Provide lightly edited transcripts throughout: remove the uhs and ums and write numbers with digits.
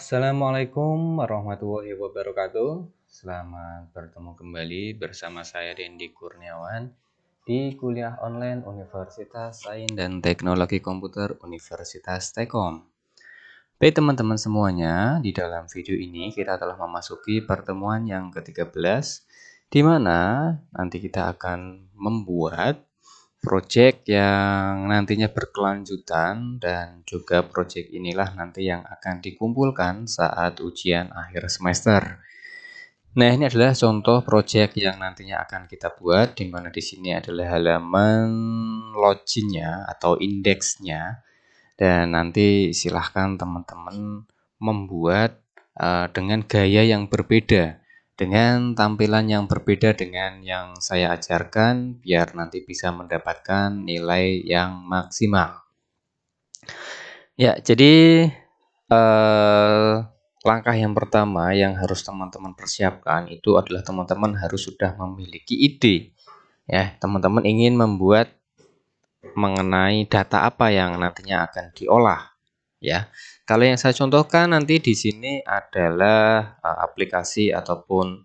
Assalamualaikum warahmatullahi wabarakatuh. Selamat bertemu kembali bersama saya Dendi Kurniawan di kuliah online Universitas Sains dan Teknologi Komputer Universitas Tekom. Baik teman-teman semuanya, di dalam video ini kita telah memasuki pertemuan yang ke-13 di mana nanti kita akan membuat proyek yang nantinya berkelanjutan dan juga proyek inilah nanti yang akan dikumpulkan saat ujian akhir semester. Nah, ini adalah contoh proyek yang nantinya akan kita buat, di mana di sini adalah halaman loginnya atau indeksnya, dan nanti silahkan teman-teman membuat dengan gaya yang berbeda, dengan tampilan yang berbeda dengan yang saya ajarkan, biar nanti bisa mendapatkan nilai yang maksimal. Ya, jadi langkah yang pertama yang harus teman-teman persiapkan itu adalah teman-teman harus sudah memiliki ide. Ya, teman-teman ingin membuat mengenai data apa yang nantinya akan diolah. Ya, kalau yang saya contohkan nanti di sini adalah aplikasi ataupun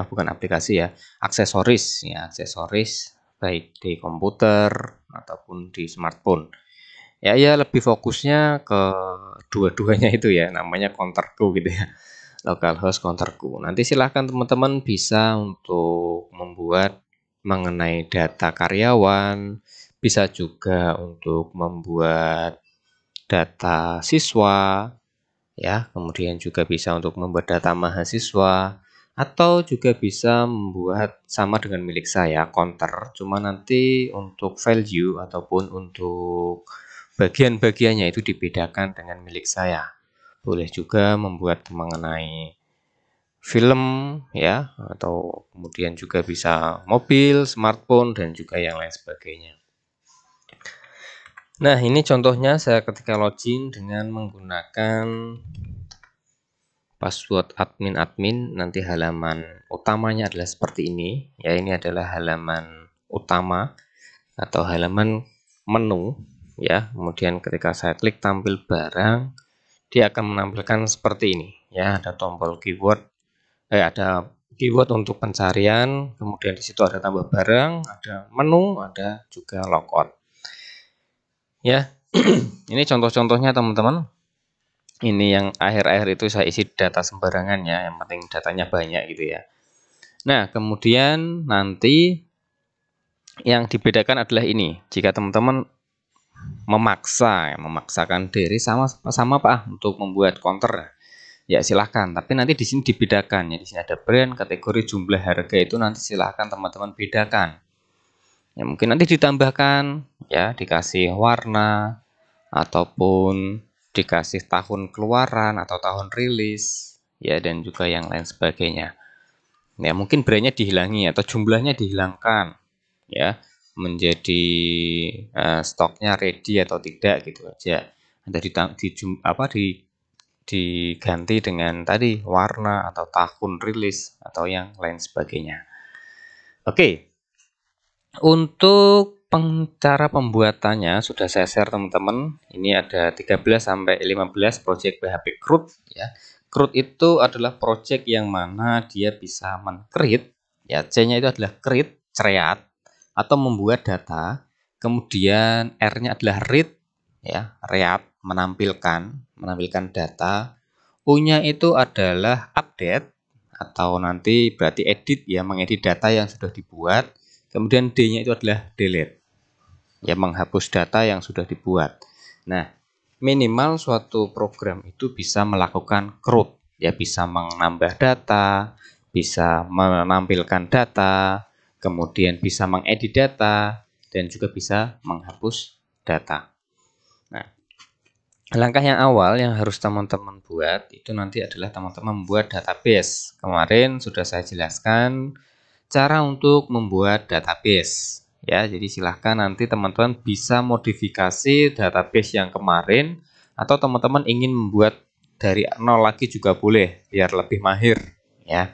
bukan aplikasi ya, aksesoris ya, aksesoris baik di komputer ataupun di smartphone. Ya, lebih fokusnya ke dua-duanya itu ya, namanya counterku gitu ya. Localhost counterku. Nanti silahkan teman-teman bisa untuk membuat mengenai data karyawan, bisa juga untuk membuat data siswa, ya, kemudian juga bisa untuk membuat data mahasiswa, atau juga bisa membuat sama dengan milik saya, counter, cuma nanti untuk value ataupun untuk bagian-bagiannya itu dibedakan dengan milik saya. Boleh juga membuat mengenai film, ya, atau kemudian juga bisa mobil, smartphone, dan juga yang lain sebagainya. Nah, ini contohnya saya ketika login dengan menggunakan password admin, nanti halaman utamanya adalah seperti ini. Ya, ini adalah halaman utama atau halaman menu. Ya, kemudian ketika saya klik tampil barang, dia akan menampilkan seperti ini. Ya, ada tombol keyword, ada keyword untuk pencarian, kemudian di situ ada tambah barang, ada menu, ada juga logout. Ya, ini contoh-contohnya teman-teman. Ini yang akhir-akhir itu saya isi data sembarangan ya, yang penting datanya banyak gitu ya. Nah, kemudian nanti yang dibedakan adalah ini. Jika teman-teman memaksakan diri sama Pak untuk membuat counter, ya silahkan. Tapi nanti di sini dibedakan ya. Di sini ada brand, kategori, jumlah harga itu nanti silahkan teman-teman bedakan. Ya mungkin nanti ditambahkan ya, dikasih warna ataupun dikasih tahun keluaran atau tahun rilis ya, dan juga yang lain sebagainya. Ya mungkin brandnya dihilangi atau jumlahnya dihilangkan ya, menjadi stoknya ready atau tidak gitu aja. Ada diganti dengan tadi warna atau tahun rilis atau yang lain sebagainya. Oke. Untuk cara pembuatannya sudah saya share teman-teman. Ini ada 13 sampai 15 project PHP CRUD ya. CRUD itu adalah project yang mana dia bisa men-create ya, C-nya itu adalah create, create atau membuat data. Kemudian R-nya adalah read ya, read, menampilkan data. U-nya itu adalah update atau nanti berarti edit ya, mengedit data yang sudah dibuat. Kemudian D-nya itu adalah delete, ya, menghapus data yang sudah dibuat. Nah, minimal suatu program itu bisa melakukan CRUD, ya, bisa menambah data, bisa menampilkan data, kemudian bisa mengedit data, dan juga bisa menghapus data. Nah, langkah yang awal yang harus teman-teman buat itu nanti adalah teman-teman membuat database. Kemarin sudah saya jelaskan cara untuk membuat database ya, jadi silahkan nanti teman-teman bisa modifikasi database yang kemarin, atau teman-teman ingin membuat dari nol lagi juga boleh biar lebih mahir ya.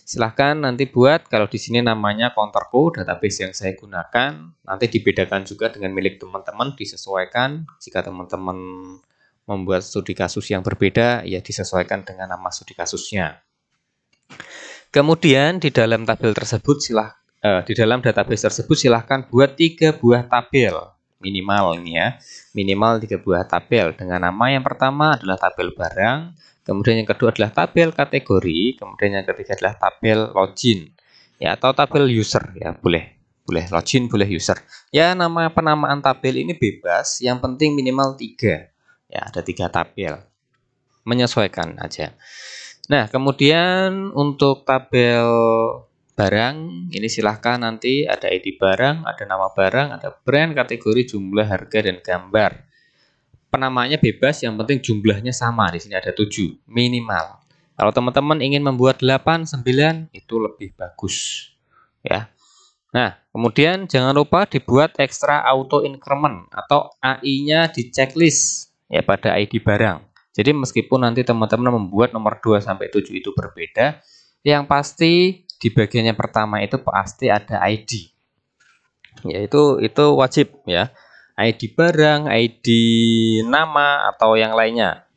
Silahkan nanti buat. Kalau di sini namanya counterku, database yang saya gunakan, nanti dibedakan juga dengan milik teman-teman, disesuaikan. Jika teman-teman membuat studi kasus yang berbeda, ya disesuaikan dengan nama studi kasusnya. Kemudian di dalam tabel tersebut di dalam database tersebut silahkan buat 3 buah tabel minimal ini ya, minimal 3 buah tabel dengan nama yang pertama adalah tabel barang, kemudian yang kedua adalah tabel kategori, kemudian yang ketiga adalah tabel login ya, atau tabel user ya, boleh login, boleh user ya. Nama penamaan tabel ini bebas, yang penting minimal 3 ya, ada 3 tabel, menyesuaikan aja. Nah, kemudian untuk tabel barang ini silahkan nanti ada ID barang, ada nama barang, ada brand, kategori, jumlah, harga, dan gambar. Penamaannya bebas, yang penting jumlahnya sama. Di sini ada 7 minimal. Kalau teman-teman ingin membuat 8, 9 itu lebih bagus ya. Nah, kemudian jangan lupa dibuat extra auto increment atau AI-nya di checklist ya pada ID barang. Jadi meskipun nanti teman-teman membuat nomor 2 sampai 7 itu berbeda, yang pasti di bagian yang pertama itu pasti ada ID. Yaitu itu wajib ya. ID barang, ID nama atau yang lainnya.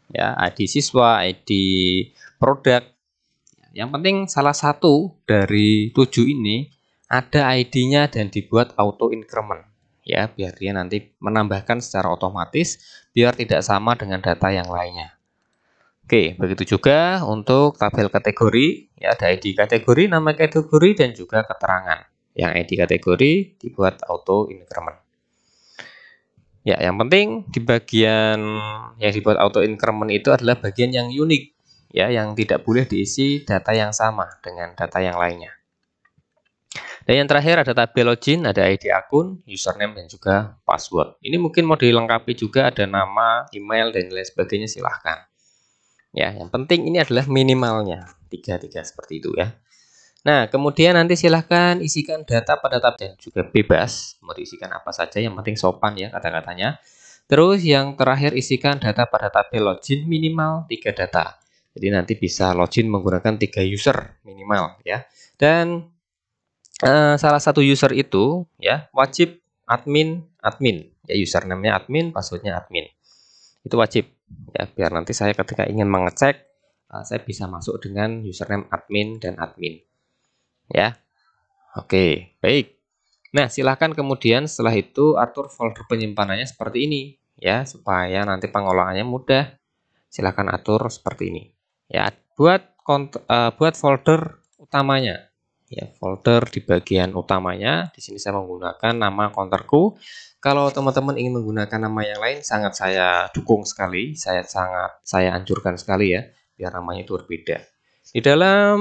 Ya, ID siswa, ID produk. Yang penting salah satu dari 7 ini ada ID-nya dan dibuat auto increment ya, biar dia nanti menambahkan secara otomatis biar tidak sama dengan data yang lainnya. Oke, begitu juga untuk tabel kategori ya, ada ID kategori, nama kategori, dan juga keterangan. Yang ID kategori dibuat auto increment. Ya, yang penting di bagian yang dibuat auto increment itu adalah bagian yang unik ya, yang tidak boleh diisi data yang sama dengan data yang lainnya. Dan yang terakhir ada tabel login, ada ID akun, username, dan juga password. Ini mungkin mau dilengkapi juga, ada nama, email, dan lain sebagainya, silahkan. Ya, yang penting ini adalah minimalnya 3 seperti itu ya. Nah, kemudian nanti silahkan isikan data pada tabel, dan juga bebas mau diisikan apa saja, yang penting sopan ya kata-katanya. Terus yang terakhir isikan data pada tabel login minimal 3 data. Jadi nanti bisa login menggunakan 3 user minimal ya. Dan salah satu user itu ya wajib admin ya, username-nya admin, passwordnya admin, itu wajib ya, biar nanti saya ketika ingin mengecek saya bisa masuk dengan username admin dan admin ya. Oke, baik. Nah, silahkan kemudian setelah itu atur folder penyimpanannya seperti ini ya, supaya nanti pengolahannya mudah. Silahkan atur seperti ini ya, buat folder utamanya ya, folder di bagian utamanya. Di sini saya menggunakan nama counterku. Kalau teman-teman ingin menggunakan nama yang lain, sangat saya dukung sekali, saya anjurkan sekali ya, biar namanya itu berbeda. Di dalam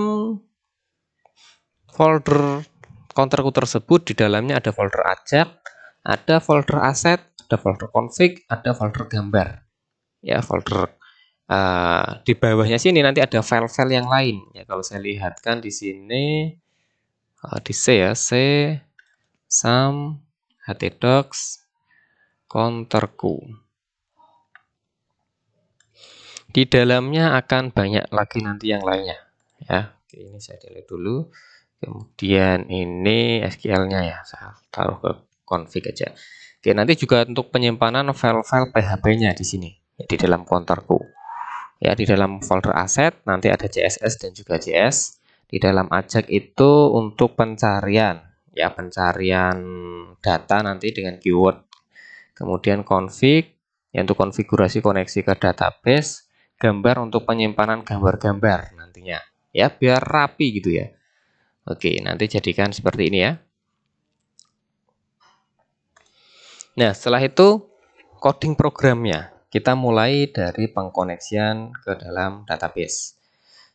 folder counterku tersebut, di dalamnya ada folder ajak, ada folder aset, ada folder config, ada folder gambar ya. Folder di bawahnya sini nanti ada file-file yang lain ya. Kalau saya lihatkan di sini di C ya, C, sum, htdocs, counterku. Di dalamnya akan banyak lagi nanti yang lainnya ya. Oke, ini saya delete dulu. Kemudian ini SQL-nya ya, saya taruh ke config aja. Oke, nanti juga untuk penyimpanan file-file PHP-nya di sini ya, di dalam counterku. Ya, di dalam folder aset nanti ada CSS dan juga JS. Di dalam ajak itu untuk pencarian ya, pencarian data nanti dengan keyword. Kemudian config ya, untuk konfigurasi koneksi ke database. Gambar untuk penyimpanan gambar-gambar nantinya ya, biar rapi gitu ya. Oke, nanti jadikan seperti ini ya. Nah, setelah itu coding programnya. Kita mulai dari pengkoneksian ke dalam database.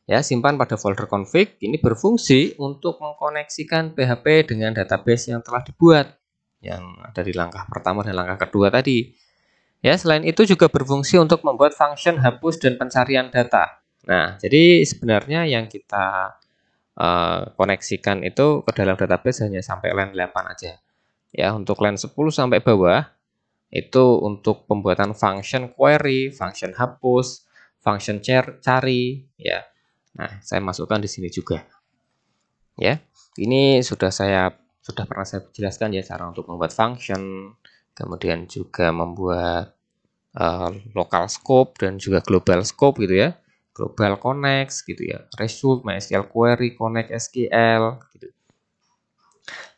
Ya, simpan pada folder config. Ini berfungsi untuk mengkoneksikan PHP dengan database yang telah dibuat, yang ada di langkah pertama dan langkah kedua tadi. Ya, selain itu juga berfungsi untuk membuat function hapus dan pencarian data. Nah, jadi sebenarnya yang kita koneksikan itu ke dalam database hanya sampai line 8 aja. Ya, untuk line 10 sampai bawah itu untuk pembuatan function query, function hapus, function cari ya. Nah, saya masukkan di sini juga. Ya. Ini sudah pernah saya jelaskan ya, cara untuk membuat function, kemudian juga membuat local scope dan juga global scope gitu ya. Global connect gitu ya. Result, MySQL query, connect SQL gitu.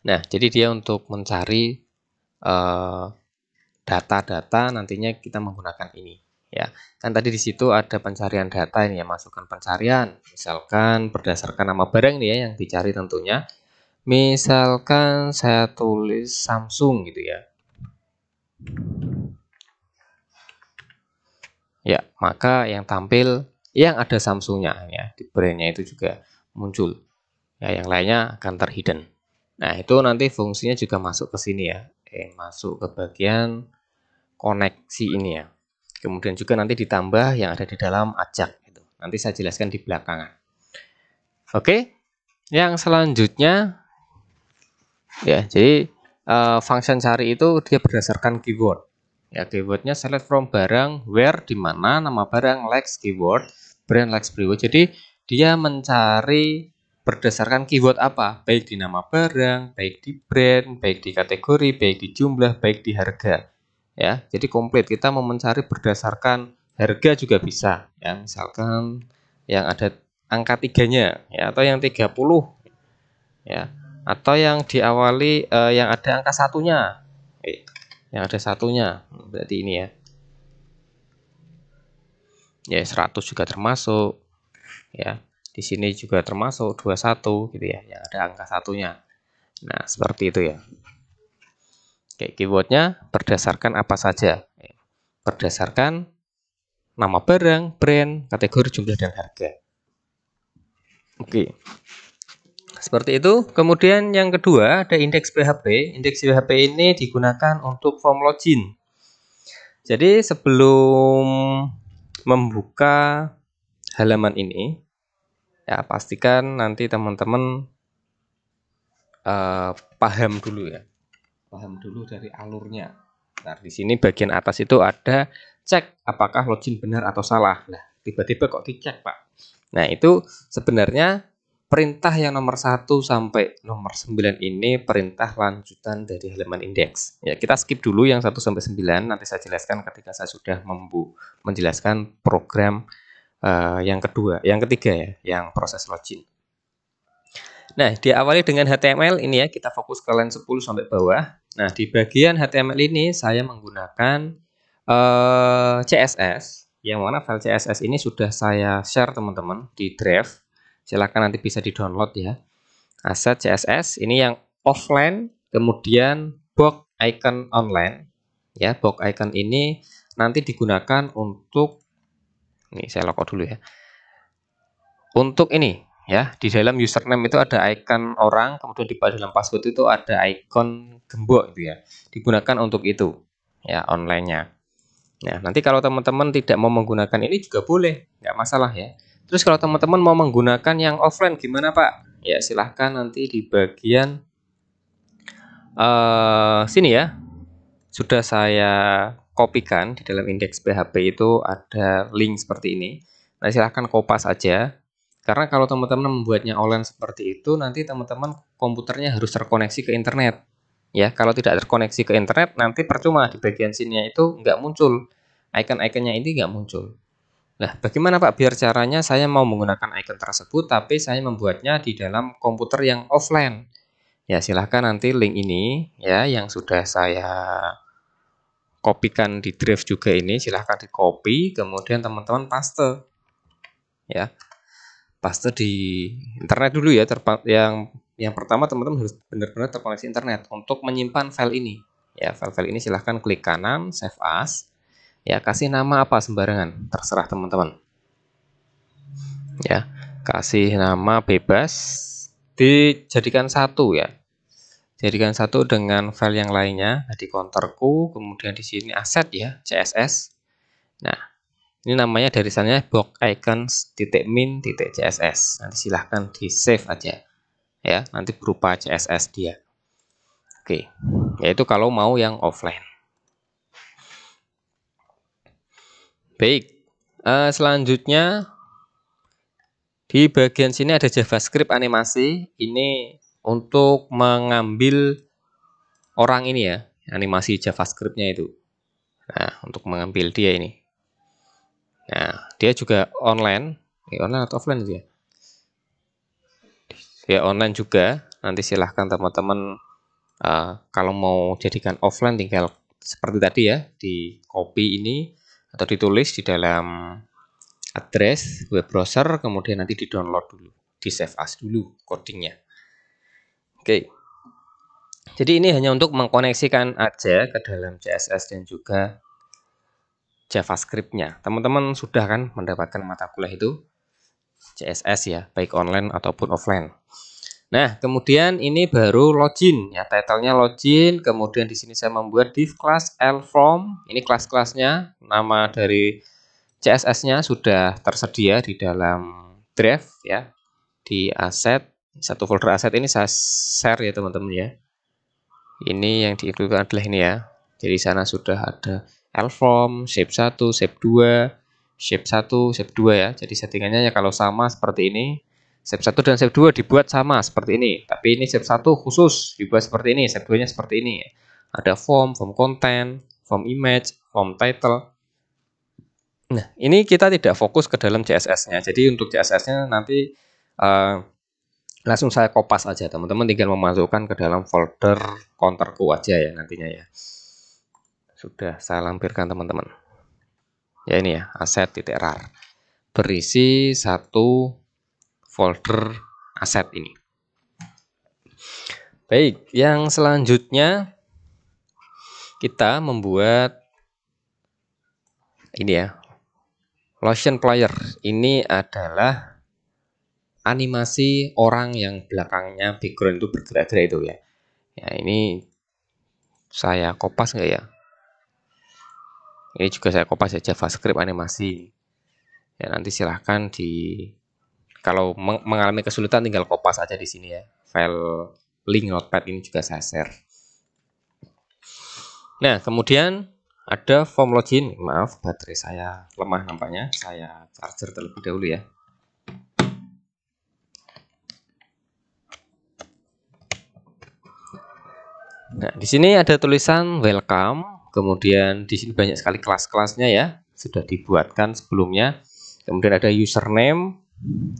Nah, jadi dia untuk mencari data-data nantinya kita menggunakan ini ya. Kan tadi di situ ada pencarian data ini ya, masukkan pencarian. Misalkan berdasarkan nama barang nih ya yang dicari tentunya. Misalkan saya tulis Samsung gitu ya. Ya, maka yang tampil yang ada Samsungnya ya, di brandnya itu juga muncul. Ya, yang lainnya akan terhidden. Nah, itu nanti fungsinya juga masuk ke sini ya. Masuk ke bagian koneksi ini ya. Kemudian juga nanti ditambah yang ada di dalam ajak gitu. Nanti saya jelaskan di belakangan. Oke. Yang selanjutnya ya, jadi function cari itu dia berdasarkan keyword. Ya, keywordnya select from barang, where di mana, nama barang, likes keyword, brand likes keyword. Jadi dia mencari berdasarkan keyword apa, baik di nama barang, baik di brand, baik di kategori, baik di jumlah, baik di harga. Ya, jadi komplit. Kita mau mencari berdasarkan harga juga bisa. Ya, misalkan yang ada angka 3-nya, ya, atau yang 30, ya, atau yang diawali yang ada angka 1-nya. Yang ada satunya berarti ini ya. Ya 100 juga termasuk ya. Di sini juga termasuk 21 gitu ya, yang ada angka 1-nya. Nah, seperti itu ya. Oke, keywordnya berdasarkan apa saja? Berdasarkan nama barang, brand, kategori, jumlah, dan harga. Oke. Seperti itu. Kemudian yang kedua ada indeks PHP. Indeks PHP ini digunakan untuk form login. Jadi sebelum membuka halaman ini, ya pastikan nanti teman-teman paham dulu ya. Paham dulu dari alurnya. Nah, di sini bagian atas itu ada cek apakah login benar atau salah. Nah, tiba-tiba kok dicek, Pak. Nah, itu sebenarnya perintah yang nomor 1 sampai nomor 9 ini perintah lanjutan dari halaman indeks. Ya, kita skip dulu yang 1 sampai 9, nanti saya jelaskan ketika saya sudah menjelaskan program yang ketiga ya, yang proses login. Nah, diawali dengan HTML ini ya, kita fokus ke line 10 sampai bawah. Nah, di bagian HTML ini saya menggunakan CSS, yang mana file CSS ini sudah saya share teman-teman di Drive. Silakan nanti bisa di-download ya. Aset CSS ini yang offline, kemudian box icon online. Ya, box icon ini nanti digunakan untuk ini saya logo dulu ya. Untuk ini ya, di dalam username itu ada icon orang, kemudian di dalam password itu ada icon gembok gitu ya. Digunakan untuk itu ya, online-nya. Nah, nanti kalau teman-teman tidak mau menggunakan ini juga boleh, nggak masalah ya. Terus kalau teman-teman mau menggunakan yang offline gimana, Pak? Ya, silahkan nanti di bagian sini ya. Sudah saya kopikan di dalam indeks PHP itu ada link seperti ini. Nah, silahkan kopas aja. Karena kalau teman-teman membuatnya online seperti itu, nanti teman-teman komputernya harus terkoneksi ke internet. Ya, kalau tidak terkoneksi ke internet, nanti percuma di bagian sini itu nggak muncul. Icon-iconnya ini nggak muncul. Nah, bagaimana Pak biar caranya saya mau menggunakan icon tersebut, tapi saya membuatnya di dalam komputer yang offline? Ya, silahkan nanti link ini ya yang sudah saya kopikan di Drive juga ini, silahkan di copy, kemudian teman-teman paste. Ya, paste di internet dulu ya. Yang pertama teman-teman harus benar-benar terkoneksi internet untuk menyimpan file ini. Ya, file-file ini silahkan klik kanan, save as. Ya, kasih nama apa sembarangan, terserah teman-teman. Ya, kasih nama bebas, dijadikan satu ya. Jadikan satu dengan file yang lainnya. Nah, di counterku, kemudian di sini aset ya, CSS. Nah, ini namanya dari sananya box icons.min.css. Nanti silahkan di save aja ya, nanti berupa CSS dia. Oke, yaitu kalau mau yang offline. Baik, selanjutnya di bagian sini ada JavaScript animasi. Ini untuk mengambil orang ini ya, animasi JavaScript-nya itu. Nah, untuk mengambil dia ini. Nah, dia juga online. Online atau offline dia? Dia online juga. Nanti silahkan teman-teman kalau mau jadikan offline tinggal seperti tadi ya, di copy ini atau ditulis di dalam address web browser, kemudian nanti di download dulu, di save as dulu codingnya. Oke. Jadi ini hanya untuk mengkoneksikan aja ke dalam CSS dan juga JavaScript-nya. Teman-teman sudah kan mendapatkan mata kuliah itu CSS ya, baik online ataupun offline. Nah, kemudian ini baru login ya, title-nya login, kemudian di sini saya membuat div class lFrom. Ini kelas-kelasnya, nama dari CSS-nya sudah tersedia di dalam drive ya, di aset. Satu folder aset ini saya share ya teman-teman ya. Ini yang diikutkan adalah ini ya. Jadi sana sudah ada lFrom, shape 1, shape 2, shape 1, shape 2 ya. Jadi settingannya ya kalau sama seperti ini. Shape 1 dan shape 2 dibuat sama seperti ini. Tapi ini shape 1 khusus dibuat seperti ini, shape 2-nya seperti ini. Ada form, form content, form image, form title. Nah, ini kita tidak fokus ke dalam CSS-nya. Jadi untuk CSS-nya nanti langsung saya kopas aja, teman-teman tinggal memasukkan ke dalam folder counterku aja ya nantinya ya. Sudah saya lampirkan teman-teman. Ya ini ya, aset.rar. Berisi satu folder aset ini. Baik, yang selanjutnya kita membuat ini ya. Lotion player. Ini adalah animasi orang yang belakangnya background itu bergerak-gerak itu ya. Ya ini saya kopas nggak ya? Ini juga saya kopas ya, JavaScript animasi. Ya nanti silahkan kalau mengalami kesulitan tinggal kopas aja di sini ya. File link notepad ini juga saya share. Nah kemudian ada form login. Maaf baterai saya lemah nampaknya. Saya charger terlebih dahulu ya. Nah, di sini ada tulisan welcome, kemudian di sini banyak sekali kelas-kelasnya ya, sudah dibuatkan sebelumnya. Kemudian ada username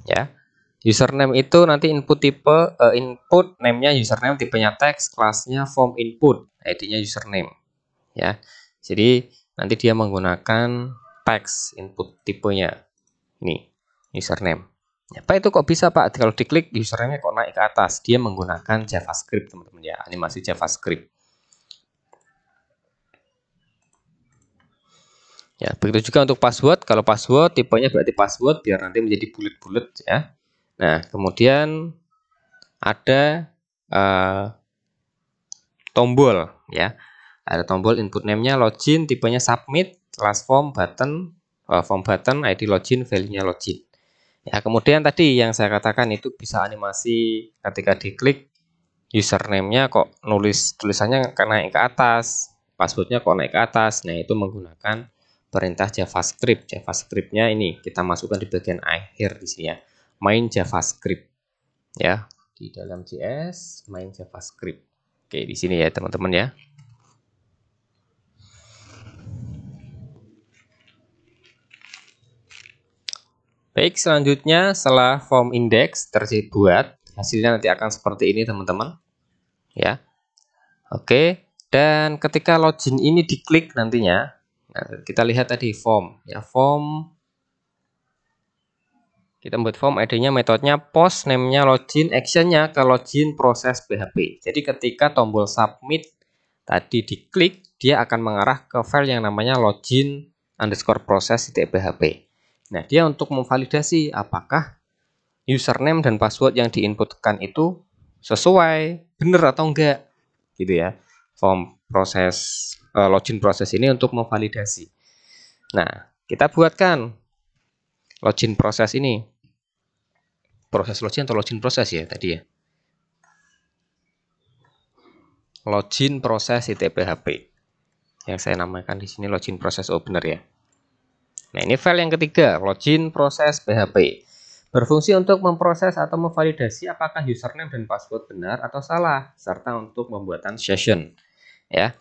ya. Username itu nanti input tipe input name-nya username, tipenya teks, kelasnya form input, ID-nya username ya. Jadi nanti dia menggunakan teks input tipenya. Ini username. Ya, Pak itu kok bisa Pak? Kalau diklik username kok naik ke atas? Dia menggunakan JavaScript teman-teman ya, animasi JavaScript. Ya, begitu juga untuk password. Kalau password tipenya berarti password biar nanti menjadi bulat-bulat ya. Nah, kemudian ada tombol ya. Ada tombol input name-nya login, tipenya submit, class form button, form button, ID login, value-nya login. Ya, kemudian tadi yang saya katakan itu bisa animasi ketika diklik username-nya kok tulisannya naik ke atas, password-nya kok naik ke atas. Nah, itu menggunakan perintah JavaScript. JavaScript-nya ini kita masukkan di bagian akhir di sini ya. Main JavaScript. Ya, di dalam JS main JavaScript. Oke, di sini ya, teman-teman ya. Baik, selanjutnya setelah form index terbuat, hasilnya nanti akan seperti ini, teman-teman. Ya. Oke, dan ketika login ini diklik nantinya, nah, kita lihat tadi form, ya form. Kita buat form, ID-nya, metodenya post, name-nya login, action-nya ke login proses PHP. Jadi ketika tombol submit tadi diklik, dia akan mengarah ke file yang namanya login underscore proses.php. Nah, dia untuk memvalidasi apakah username dan password yang diinputkan itu sesuai, benar atau enggak, gitu ya. Form proses login proses ini untuk memvalidasi. Nah, kita buatkan login proses ini. Proses login atau login proses ya tadi ya. Login proses PHP. Yang saya namakan di sini login proses, oh benar ya. Nah, ini file yang ketiga, login proses PHP. Berfungsi untuk memproses atau memvalidasi apakah username dan password benar atau salah, serta untuk pembuatan session. Ya.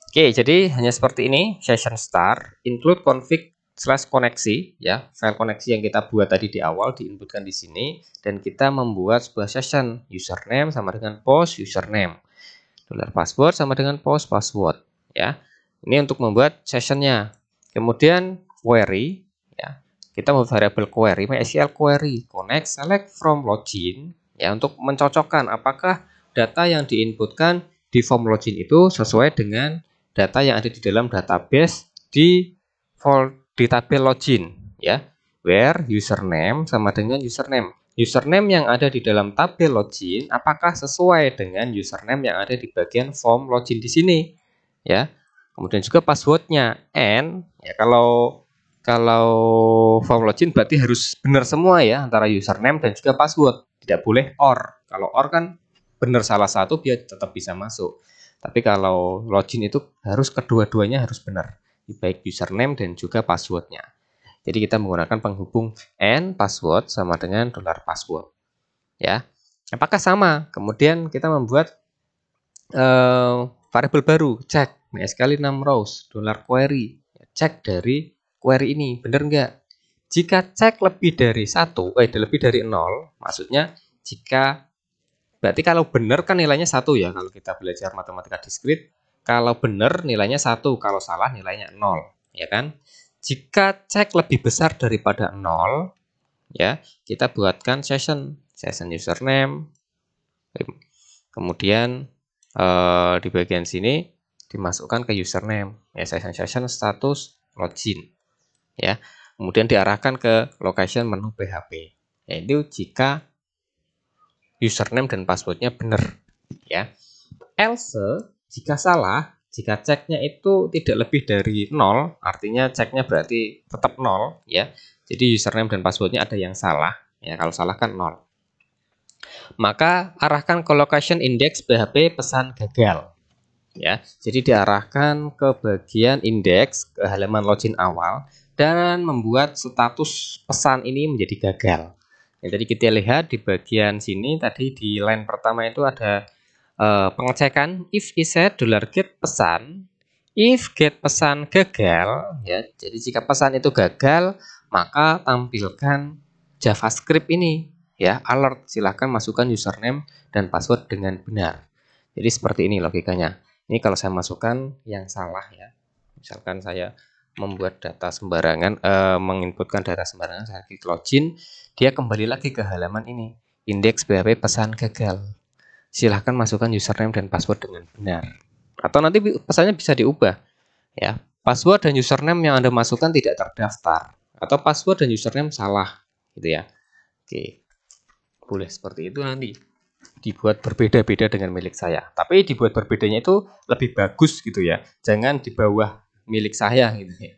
Oke, jadi hanya seperti ini. Session start, include config / koneksi, ya, file koneksi yang kita buat tadi di awal diinputkan di sini, dan kita membuat sebuah session. Username sama dengan post username, $password sama dengan post password, ya. Ini untuk membuat sessionnya. Kemudian query, ya, kita membuat variabel query, MySQL query connect select from login, ya, untuk mencocokkan apakah data yang diinputkan di form login itu sesuai dengan data yang ada di dalam database di tabel login, ya, where username sama dengan username yang ada di dalam tabel login apakah sesuai dengan username yang ada di bagian form login di sini, ya. Kemudian juga passwordnya, and ya, kalau form login berarti harus benar semua, ya, antara username dan juga password, tidak boleh or. Kalau or kan benar salah satu biar tetap bisa masuk. Tapi kalau login itu harus kedua-duanya harus benar, baik username dan juga passwordnya. Jadi kita menggunakan penghubung and password sama dengan $password, ya. Apakah sama? Kemudian kita membuat variabel baru, cek MySQL 6 rows, $query, cek dari query ini benar enggak. Jika cek lebih dari 1, lebih dari 0, maksudnya jika berarti kalau benar kan nilainya 1, ya, kalau kita belajar matematika diskrit, kalau benar nilainya 1, kalau salah nilainya 0, ya kan? Jika cek lebih besar daripada 0, ya, kita buatkan session username, kemudian di bagian sini dimasukkan ke username, ya, session status login, ya. Kemudian diarahkan ke location menu PHP, yaitu jika username dan passwordnya benar, ya. Else jika salah, jika ceknya itu tidak lebih dari 0, artinya ceknya berarti tetap 0, ya. Jadi username dan passwordnya ada yang salah, ya, kalau salah kan 0. Maka arahkan ke location index PHP pesan gagal, ya. Jadi diarahkan ke bagian indeks ke halaman login awal dan membuat status pesan ini menjadi gagal. Ya, tadi kita lihat di bagian sini tadi di line pertama itu ada pengecekan if is set $get pesan, if get pesan gagal, ya. Jadi jika pesan itu gagal, maka tampilkan JavaScript ini, ya, alert, silahkan masukkan username dan password dengan benar. Jadi seperti ini logikanya. Ini kalau saya masukkan yang salah, ya. Misalkan saya membuat data sembarangan, menginputkan data sembarangan, saya klik login, dia kembali lagi ke halaman ini, indeks PHP pesan gagal. Silahkan masukkan username dan password dengan benar. Atau nanti pesannya bisa diubah, ya. Password dan username yang Anda masukkan tidak terdaftar, atau password dan username salah, gitu, ya. Oke, boleh seperti itu nanti. Dibuat berbeda-beda dengan milik saya. Tapi dibuat berbedanya itu lebih bagus, gitu, ya. Jangan di bawah milik saya, gitu, ya.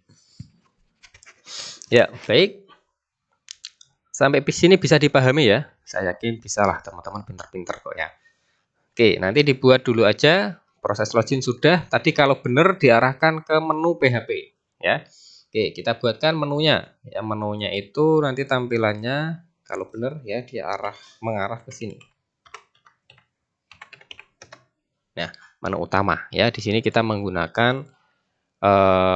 Ya, baik. Sampai di sini bisa dipahami, ya. Saya yakin bisa lah, teman-teman pintar-pintar kok, ya. Oke, nanti dibuat dulu aja. Proses login sudah. Tadi kalau benar diarahkan ke menu PHP, ya. Oke, kita buatkan menunya. Ya, menunya itu nanti tampilannya kalau benar, ya, dia mengarah ke sini. Nah, menu utama, ya. Di sini kita menggunakan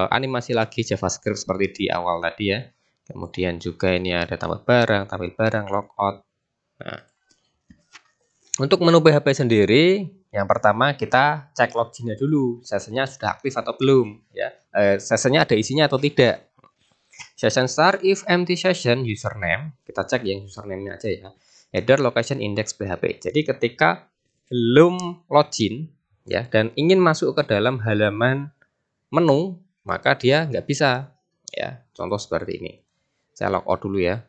animasi lagi JavaScript seperti di awal tadi, ya. Kemudian juga ini ada tampil barang, logout. Nah, untuk menu PHP sendiri, yang pertama kita cek loginnya dulu, sessionnya sudah aktif atau belum, ya. Sessionnya ada isinya atau tidak. Session start if empty session username, kita cek yang username-nya aja, ya. Header location index PHP. Jadi ketika belum login, ya, dan ingin masuk ke dalam halaman menu, maka dia nggak bisa, ya. Contoh seperti ini. Saya logout dulu, ya.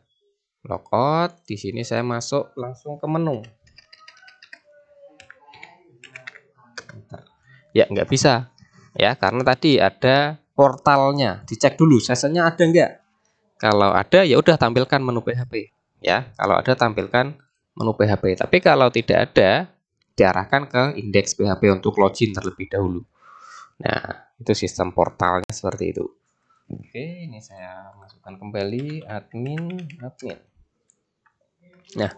Logout, di sini saya masuk langsung ke menu. Ya, nggak bisa, ya, karena tadi ada portalnya, dicek dulu sessionnya ada nggak. Kalau ada, ya udah tampilkan menu PHP, ya. Kalau ada tampilkan menu PHP, tapi kalau tidak ada diarahkan ke indeks PHP untuk login terlebih dahulu. Nah, itu sistem portalnya seperti itu. Oke, ini saya masukkan kembali admin. Nah,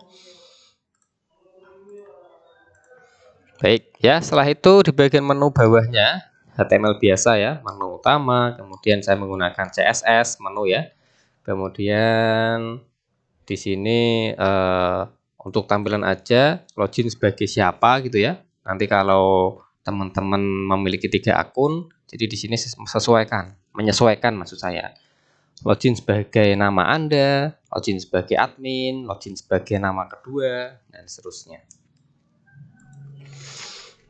baik, ya. Setelah itu di bagian menu bawahnya HTML biasa ya, menu utama, kemudian saya menggunakan CSS menu ya. Kemudian di sini untuk tampilan aja login sebagai siapa gitu ya. Nanti kalau teman-teman memiliki 3 akun, jadi di sini menyesuaikan maksud saya. Login sebagai nama Anda, login sebagai admin, login sebagai nama kedua, dan seterusnya.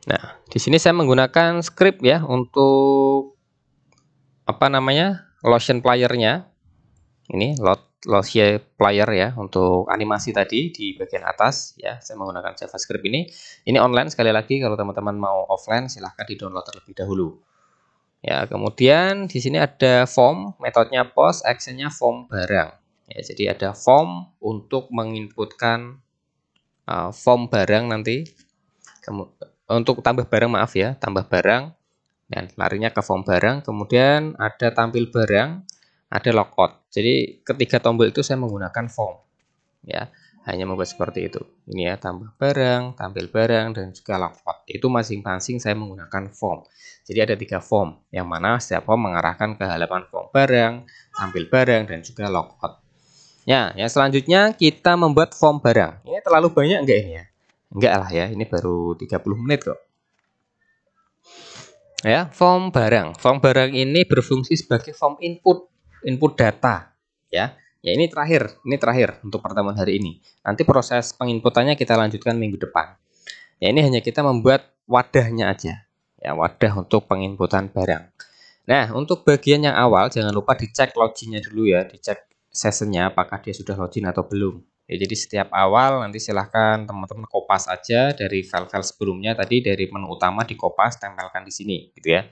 Nah, di sini saya menggunakan script ya untuk lotion player-nya. Ini lotion player ya untuk animasi tadi di bagian atas ya. Saya menggunakan JavaScript ini. Ini online sekali lagi, kalau teman-teman mau offline silahkan di-download terlebih dahulu. Ya, kemudian di sini ada form, metodenya post, actionnya form barang. Ya, jadi ada form untuk menginputkan form barang nanti. Untuk tambah barang, maaf ya, tambah barang dan larinya ke form barang. Kemudian ada tampil barang, ada logout. Jadi ketiga tombol itu saya menggunakan form. Ya, hanya membuat seperti itu. Ini ya, tambah barang, tampil barang, dan juga logout. Itu masing-masing saya menggunakan form. Jadi ada 3 form, yang mana setiap form mengarahkan ke halaman form barang, tampil barang, dan juga logout. Ya, yang selanjutnya kita membuat form barang. Ini terlalu banyak enggak ini ya? Enggak lah ya, ini baru 30 menit kok. Ya, form barang. Form barang ini berfungsi sebagai form input data. Ya, ini terakhir untuk pertemuan hari ini. Nanti proses penginputannya kita lanjutkan minggu depan. Ya, ini hanya kita membuat wadahnya aja. Ya, wadah untuk penginputan barang. Nah, untuk bagian yang awal jangan lupa dicek loginnya dulu ya, dicek sessionnya apakah dia sudah login atau belum. Ya, jadi setiap awal nanti silahkan teman-teman kopas aja dari file-file sebelumnya tadi, dari menu utama dikopas, tempelkan di sini gitu ya.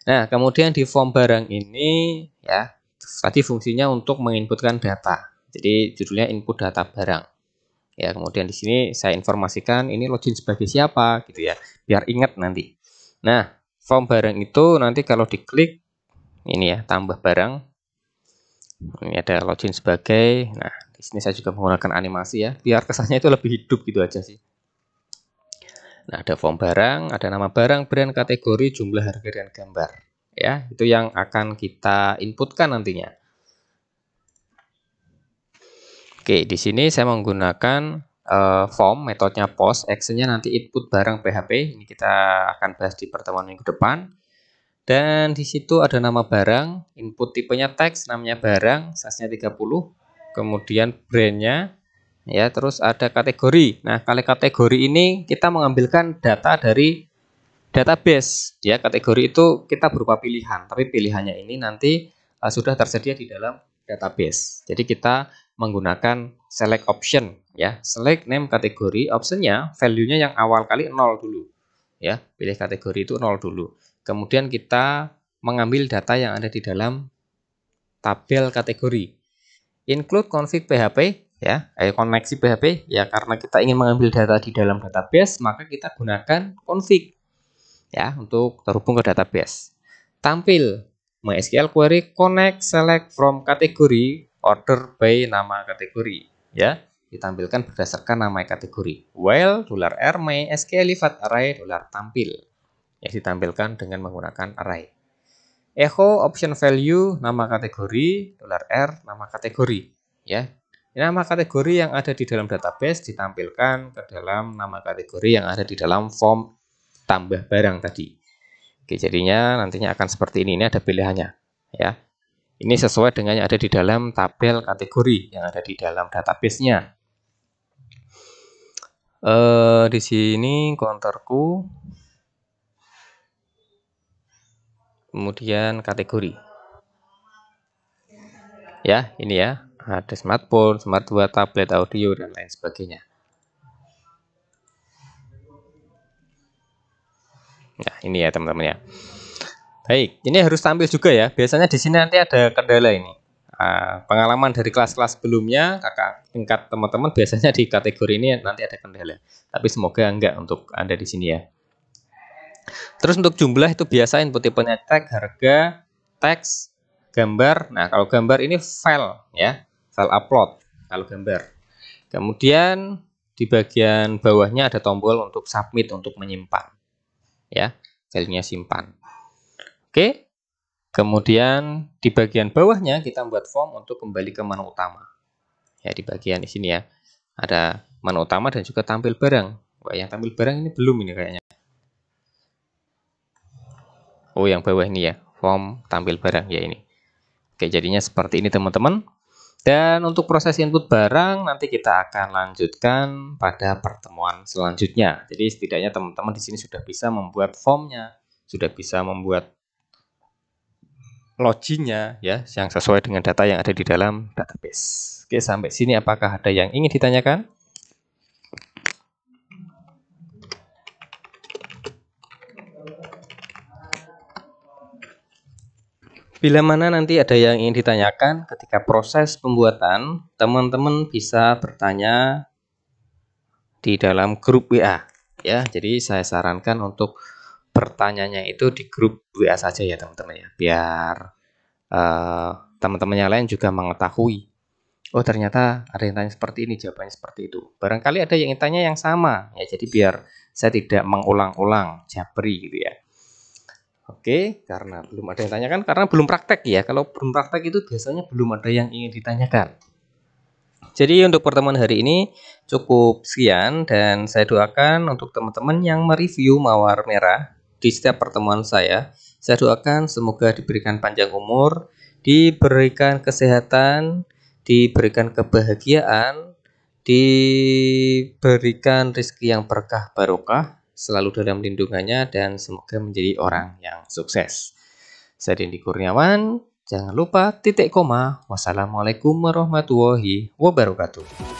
Nah, kemudian di form barang ini ya, tadi fungsinya untuk menginputkan data. Jadi judulnya input data barang. Ya, kemudian di sini saya informasikan ini login sebagai siapa gitu ya, biar ingat nanti. Nah, form barang itu nanti kalau diklik ini ya, tambah barang. Ini ada login sebagai. Nah, di sini saya juga menggunakan animasi ya, biar kesannya itu lebih hidup gitu aja sih. Nah, ada form barang, ada nama barang, brand, kategori, jumlah, harga, dan gambar. Ya, itu yang akan kita inputkan nantinya. Oke, di sini saya menggunakan form, metodenya post, actionnya nanti input barang PHP. Ini kita akan bahas di pertemuan minggu depan. Dan di situ ada nama barang, input tipenya teks, namanya barang, size-nya 30, kemudian brandnya, ya, terus ada kategori. Nah, kali kategori ini kita mengambilkan data dari database. Ya, kategori itu kita berupa pilihan, tapi pilihannya ini nanti sudah tersedia di dalam database. Jadi kita menggunakan select option, ya, select name kategori, optionnya value-nya yang awal kali 0 dulu. Ya, pilih kategori itu 0 dulu. Kemudian kita mengambil data yang ada di dalam tabel kategori. Include config PHP ya, koneksi PHP ya, karena kita ingin mengambil data di dalam database, maka kita gunakan config ya untuk terhubung ke database. Tampil MySQL query connect select from kategori order by nama kategori ya, ditampilkan berdasarkan nama kategori. While $r MySQL livat array $tampil yang ditampilkan dengan menggunakan array. Echo option value nama kategori $r nama kategori ya. Nama kategori yang ada di dalam database ditampilkan ke dalam nama kategori yang ada di dalam form tambah barang tadi. Oke, jadinya nantinya akan seperti ini. Ini ada pilihannya ya. Ini sesuai dengan yang ada di dalam tabel kategori yang ada di dalam database-nya. Di sini counterku, kemudian kategori. Ya, ini ya. Ada smartphone, smart 2, tablet, audio, dan lain sebagainya. Nah, ini ya teman-teman ya. Baik, ini harus tampil juga ya. Biasanya di sini nanti ada kendala ini. Pengalaman dari kelas-kelas sebelumnya, kakak tingkat teman-teman biasanya di kategori ini nanti ada kendala. Tapi semoga enggak untuk Anda di sini ya. Terus untuk jumlah itu biasa input tipenya tag, harga, teks, gambar. Nah, kalau gambar ini file ya, file upload kalau gambar. Kemudian di bagian bawahnya ada tombol untuk submit, untuk menyimpan. Ya, filenya simpan. Oke. Kemudian di bagian bawahnya kita membuat form untuk kembali ke menu utama. Ya, di bagian di sini ya. Ada menu utama dan juga tampil barang. Wah, yang tampil barang ini belum ini kayaknya. Oh, yang bawah ini ya. Form tampil barang ya ini. Oke, jadinya seperti ini teman-teman. Dan untuk proses input barang nanti kita akan lanjutkan pada pertemuan selanjutnya. Jadi setidaknya teman-teman di sini sudah bisa membuat formnya, sudah bisa membuat loginnya ya, yang sesuai dengan data yang ada di dalam database. Oke, sampai sini apakah ada yang ingin ditanyakan? Bila mana nanti ada yang ingin ditanyakan ketika proses pembuatan, teman-teman bisa bertanya di dalam grup WA ya. Jadi saya sarankan untuk bertanyanya itu di grup WA saja ya teman-teman ya, biar teman-teman yang lain juga mengetahui. Oh, ternyata ada yang tanya seperti ini, jawabannya seperti itu. Barangkali ada yang tanya yang sama ya, jadi biar saya tidak mengulang-ulang jabri gitu ya. Oke, karena belum ada yang tanyakan, karena belum praktek ya. Kalau belum praktek itu biasanya belum ada yang ingin ditanyakan. Jadi untuk pertemuan hari ini cukup sekian, dan saya doakan untuk teman-teman yang mereview mawar merah di setiap pertemuan saya doakan semoga diberikan panjang umur, diberikan kesehatan, diberikan kebahagiaan, diberikan rezeki yang berkah barokah, selalu dalam lindungannya, dan semoga menjadi orang yang sukses. Saya Dendi Kurniawan, jangan lupa titik koma. Wassalamualaikum warahmatullahi wabarakatuh.